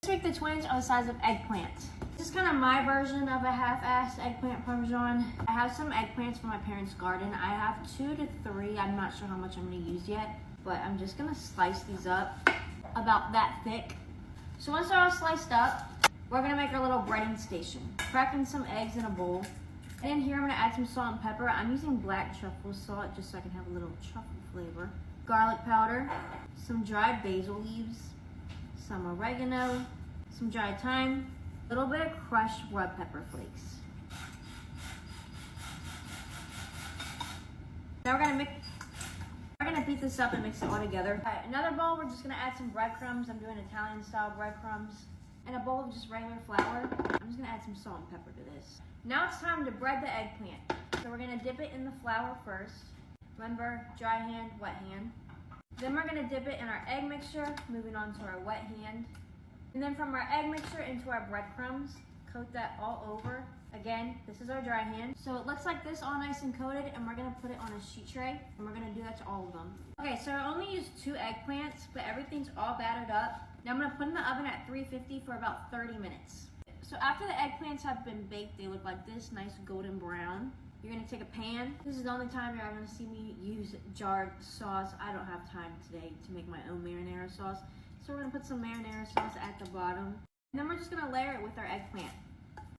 This week the twins are the size of eggplants. This is kind of my version of a half-assed eggplant parmesan. I have some eggplants from my parents' garden. I have 2 to 3. I'm not sure how much I'm going to use yet, but I'm just going to slice these up about that thick. So once they're all sliced up, we're going to make our little breading station. Cracking some eggs in a bowl. And in here I'm going to add some salt and pepper. I'm using black truffle salt just so I can have a little truffle flavor. Garlic powder, some dried basil leaves, some oregano, some dried thyme, a little bit of crushed red pepper flakes. Now we're gonna beat this up and mix it all together. All right, another bowl, we're just gonna add some breadcrumbs. I'm doing Italian style breadcrumbs. And a bowl of just regular flour. I'm just gonna add some salt and pepper to this. Now it's time to bread the eggplant. So we're gonna dip it in the flour first. Remember, dry hand, wet hand. Then we're gonna dip it in our egg mixture, moving on to our wet hand. And then from our egg mixture into our breadcrumbs, coat that all over. Again, this is our dry hand. So it looks like this, all nice and coated, and we're gonna put it on a sheet tray, and we're gonna do that to all of them. Okay, so I only used 2 eggplants, but everything's all battered up. Now I'm gonna put in the oven at 350 for about 30 minutes. So after the eggplants have been baked, they look like this, nice golden brown. You're gonna take a pan. This is the only time you're gonna see me use jarred sauce. I don't have time today to make my own marinara sauce. So we're gonna put some marinara sauce at the bottom. And then we're just gonna layer it with our eggplant.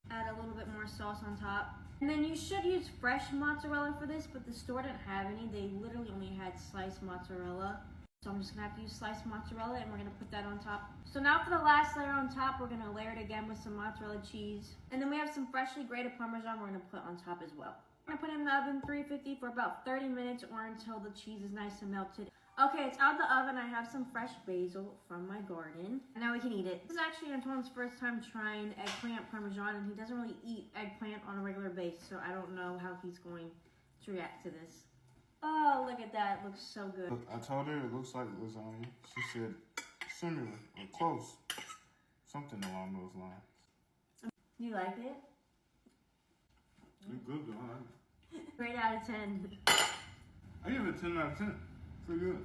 Add a little bit more sauce on top. And then you should use fresh mozzarella for this, but the store didn't have any. They literally only had sliced mozzarella. So I'm just gonna have to use sliced mozzarella, and we're gonna put that on top. So now for the last layer on top, we're gonna layer it again with some mozzarella cheese. And then we have some freshly grated Parmesan we're gonna put on top as well. I'm gonna put it in the oven 350 for about 30 minutes or until the cheese is nice and melted. Okay, it's out of the oven. I have some fresh basil from my garden. And now we can eat it. This is actually Antoine's first time trying eggplant Parmesan, and he doesn't really eat eggplant on a regular basis, so I don't know how he's going to react to this. Oh, look at that. It looks so good. Look, I told her it looks like lasagna. She said similar or close. Something along those lines. You like it? It's good though. I like it. Rate out of 10. I give it a 10 out of 10. Pretty good.